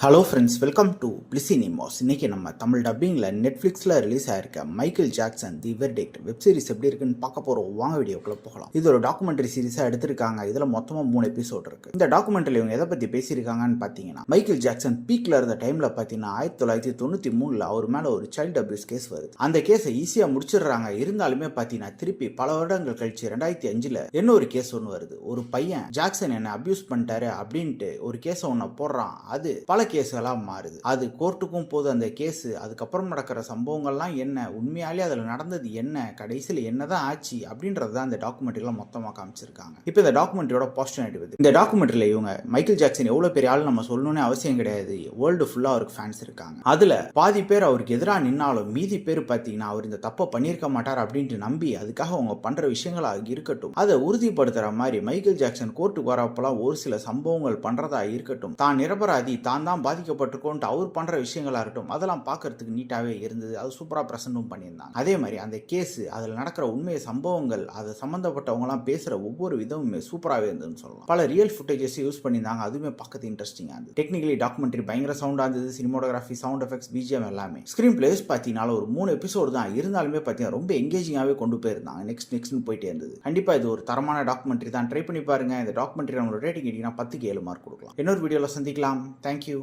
Hello friends, welcome to பிளிசினிமாஸ். இன்னைக்கு நம்ம தமிழ் டப்பிங்கில் நெட்ஃப்ளிக்ஸில் ரிலீஸ் ஆயிருக்க Michael Jackson the verdict web series எப்படி இருக்குன்னு பார்க்க போகிறோம். வாங்க வீடியோக்குள்ள போகலாம். இது ஒரு டாக்குமெண்ட்ரி சீரிஸாக எடுத்திருக்காங்க. இதில் மொத்தமாக 3 எபிசோட் இருக்கு. இந்த டாக்குமெண்ட்ரியில் இவங்க எதை பற்றி பேசியிருக்காங்கன்னு பார்த்தீங்கன்னா, மைக்கேல் ஜாக்சன் பீக்ல இருந்த டைமில் பார்த்தீங்கன்னா 1993 அவர் மேலே ஒரு சைல்டு அபியூஸ் கேஸ் வருது. அந்த கேஸை ஈஸியாக முடிச்சிடுறாங்க. இருந்தாலுமே பார்த்தீங்கன்னா திருப்பி பல வருடங்கள் கழிச்சு 2005 இன்னொரு கேஸ் ஒன்று வருது. ஒரு பையன் ஜாக்சன் என்ன அபியூஸ் பண்ணிட்டாரு அப்படின்ட்டு ஒரு கேஸை ஒன்று போடுறான். அது பல கேஸுகளாக மாறுது. அது கோர்ட்டுக்கும் போது அந்த கேஸ், அதுக்கப்புறம் நடக்கிற சம்பவங்கள்லாம் என்ன, உண்மையாலே அதில் நடந்தது என்ன, கடைசியில் என்னதான் ஆச்சு அப்படின்றது தான் இந்த டாக்குமெண்ட்ரியில் மொத்தமாக காமிச்சிருக்காங்க. இப்போ இந்த டாக்குமெண்ட்ரியோட பாசிட்டிவ், இந்த டாக்குமெண்ட்ரியில் இவங்க மைக்கேல் ஜாக்சன் எவ்வளோ பெரிய ஆள் நம்ம சொல்லணும்னு அவசியம் கிடையாது. வேர்ல்டு ஃபுல்லாக அவருக்கு ஃபேன்ஸ் இருக்காங்க. அதில் பாதி பேர் அவருக்கு எதிராக நின்னாலும் மீதி பேர் பார்த்தீங்கன்னா அவர் இந்த தப்பை பண்ணியிருக்க மாட்டார் அப்படின்ட்டு நம்பி அதுக்காக அவங்க பண்ணுற விஷயங்களாக இருக்கட்டும், அதை உறுதிப்படுத்துகிற மாதிரி மைக்கேல் ஜாக்சன் கோர்ட்டுக்கு வரப்பெல்லாம் ஒரு சில சம்பவங்கள் பண்ணுறதா இருக்கட்டும், தான் நிரபராதி, தான் பாதிக்கப்பட்டிருக்கோன்ட்டு அவர் பண்ற விஷயங்களா இருக்கட்டும், அதெல்லாம் பார்க்கறதுக்கு நீட்டாவே இருந்தது. அது சூப்பரா பிரசன்டும் பண்ணியிருந்தாங்க. அதே மாதிரி அந்த கேஸ், அதில் நடக்கிற உண்மை சம்பவங்கள், அது சம்பந்தப்பட்டவங்க எல்லாம் பேசுற ஒவ்வொரு விதமுமே சூப்பராகவே இருந்ததுன்னு சொல்லலாம். பல ரியல் ஃபுட்டேஜஸ் யூஸ் பண்ணியிருந்தாங்க. அதுவுமே பார்க்கறது இன்ட்ரெஸ்டிங்காக இருந்தது. டெக்னிக்கலி டாக்குமெண்ட்ரி பயங்கர சவுண்டாக இருந்தது. சினிமோட்டோகிராஃபி, சவுண்ட் எஃபெக்ட்ஸ், பிஜிஎம் எல்லாமே. ஸ்கிரீன் பிளேஸ் பார்த்தீங்கன்னா ஒரு 3 எபிசோடு தான் இருந்தாலுமே பார்த்தீங்கன்னா ரொம்ப எங்கேஜிங்காகவே கொண்டு போயிருந்தாங்க. நெக்ஸ்ட் போயிட்டே இருந்தது. கண்டிப்பாக இது ஒரு தரமான டாக்குமெண்ட்ரி தான். ட்ரை பண்ணி பாருங்க. இந்த டாக்குமெண்ட்ரி நம்மளோட ரேட்டிங் கேட்டீங்கன்னா 10க்கு 7 மார்க் கொடுக்கலாம். இன்னொரு வீடியோவில் சந்திக்கலாம். தேங்க்யூ.